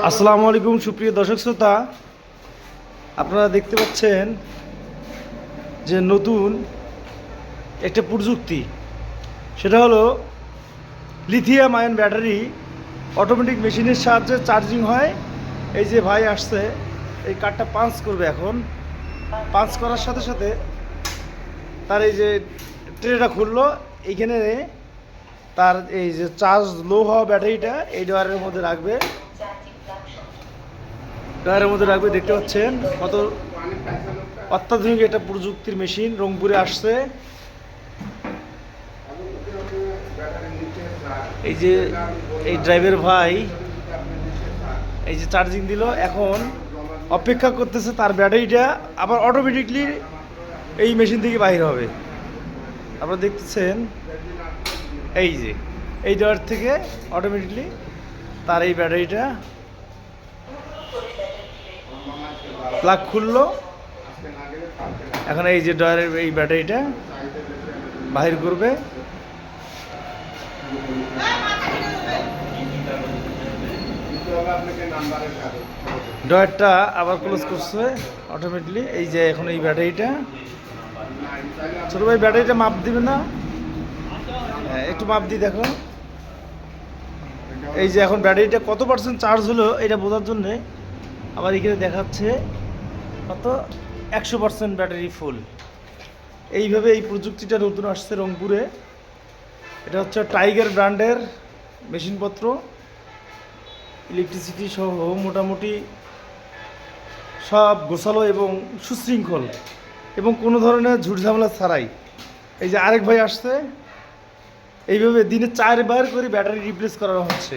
আসসালামু আলাইকুম সুপ্রিয় দর্শক শ্রোতা, আপনারা দেখতে পাচ্ছেন যে নতুন একটা প্রযুক্তি, সেটা হলো লিথিয়াম আয়ন ব্যাটারি অটোমেটিক মেশিনের সাহায্যে চার্জিং হয়। এই যে ভাই আসছে, এই কার্ডটা পাঞ্চ করবে। এখন পাঞ্চ করার সাথে সাথে তার এই যে ট্রেটা খুললো, এইখানে তার এই যে চার্জ লো হওয়া ব্যাটারিটা এই ডয়ারের মধ্যে রাখবে। দেখতে পাচ্ছেন কত অত্যাধুনিক একটা প্রযুক্তির মেশিন রংপুরে আসছে। এই যে এই ড্রাইভার ভাই এই যে চার্জিং দিল, এখন অপেক্ষা করতেছে তার ব্যাটারিটা আবার অটোমেটিকলি এই মেশিন থেকে বাইর হবে। আপনারা দেখতেছেন এই যে এই ডয়ার থেকে অটোমেটিকলি তার এই ব্যাটারিটা প্লাগ খুললো। এখন এই যে ডয়ারের এই ব্যাটারিটা বাহির করবে। ডয়ারটা আবার ক্লোজ করছে অটোমেটিকলি। এই যে এখন এই ব্যাটারিটা, ছোট ভাই ব্যাটারিটা মাপ দিবে না? হ্যাঁ, একটু মাপ দিয়ে দেখো। এই যে এখন ব্যাটারিটা কত পার্সেন্ট চার্জ হলো এটা বোঝার জন্যে আবার এখানে দেখাচ্ছে কত 100% ব্যাটারি ফুল। এইভাবে এই প্রযুক্তিটা নতুন আসছে রংপুরে। এটা হচ্ছে টাইগার ব্র্যান্ডের মেশিনপত্র, ইলেকট্রিসিটি সহ মোটামুটি সব গোছালো এবং সুশৃঙ্খল এবং কোনো ধরনের ঝুটঝামেলা ছাড়াই। এই যে আরেক ভাই আসছে, এইভাবে দিনে 4 বার করে ব্যাটারি রিপ্লেস করানো হচ্ছে।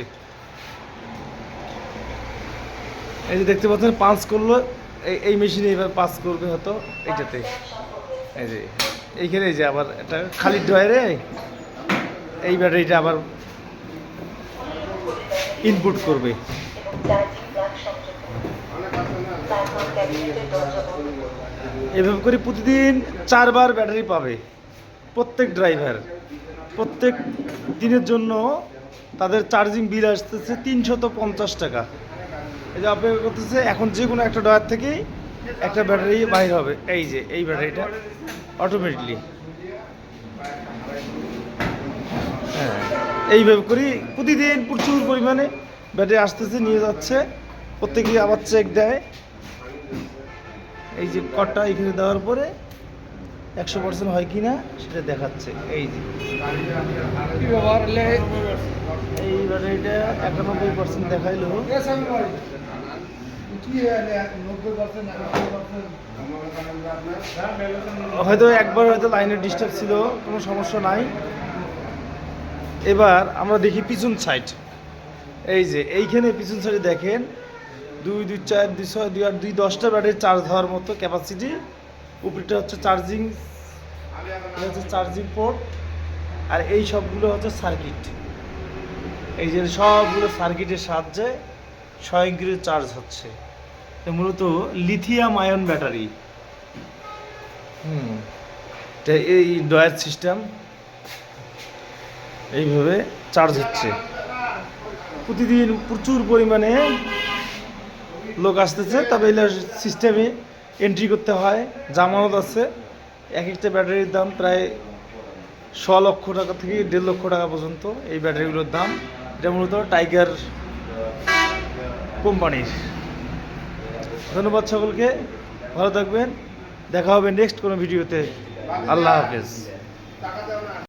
এই যে দেখতে পাচ্ছেন পাঞ্চ করলো, এই মেশিনে এবার পাস করবে হয়তো এইটাতে। এই যে এইখানে এই যে আবার একটা খালি ডয়ারে এই ব্যাটারিটা আবার ইনপুট করবে। এভাবে করে প্রতিদিন 4 বার ব্যাটারি পাবে প্রত্যেক ড্রাইভার। প্রত্যেক দিনের জন্য তাদের চার্জিং বিল আসতেছে 350 টাকা। এই যে অপেক্ষা করতেছে, এখন যে কোনো একটা ডয়ার থেকেই একটা ব্যাটারি বাইর হবে। এই যে এই ব্যাটারিটা অটোমেটিকলি, হ্যাঁ, এইভাবে করি প্রতিদিন প্রচুর পরিমাণে ব্যাটারি আসতেছে, নিয়ে যাচ্ছে। প্রত্যেকেই আবার চেক দেয়। এই যে কটটা এখানে দেওয়ার পরে 100% হয় কি না সেটা দেখাচ্ছে। এই যে এই ব্যাটারিটা 91% দেখাইলো। হয়তো একবার হয়তো লাইনের ডিস্টার্ব ছিল, কোনো সমস্যা নাই। এবার আমরা দেখি পিছন সাইড। এই যে এইখানে পিছন সাইডে দেখেন 2, 2, 4, 2, 6, 2, 8, 2, 10টা ব্যাটারি চার্জ হওয়ার মতো ক্যাপাসিটি। উপরটা হচ্ছে চার্জিং, হচ্ছে চার্জিং পোর্ট, আর এই সবগুলো হচ্ছে সার্কিট। এই যে সবগুলো সার্কিটের সাহায্যে স্বয়ংক্রিয় চার্জ হচ্ছে। মূলত লিথিয়াম আয়ন ব্যাটারি। এই ডয়ার সিস্টেম এইভাবে চার্জ হচ্ছে। প্রতিদিন প্রচুর পরিমাণে লোক আসতেছে, তবে এই সিস্টেমে এন্ট্রি করতে হয়, জামানত আছে। এক একটা ব্যাটারির দাম প্রায় 100 লক্ষ টাকা থেকে 1.5 লক্ষ টাকা পর্যন্ত এই ব্যাটারিগুলোর দাম। এটা মূলত টাইগার কোম্পানির। ধন্যবাদ সকলকে, ভালো থাকবেন। দেখা হবে নেক্সট কোনো ভিডিওতে। আল্লাহ হাফেজ।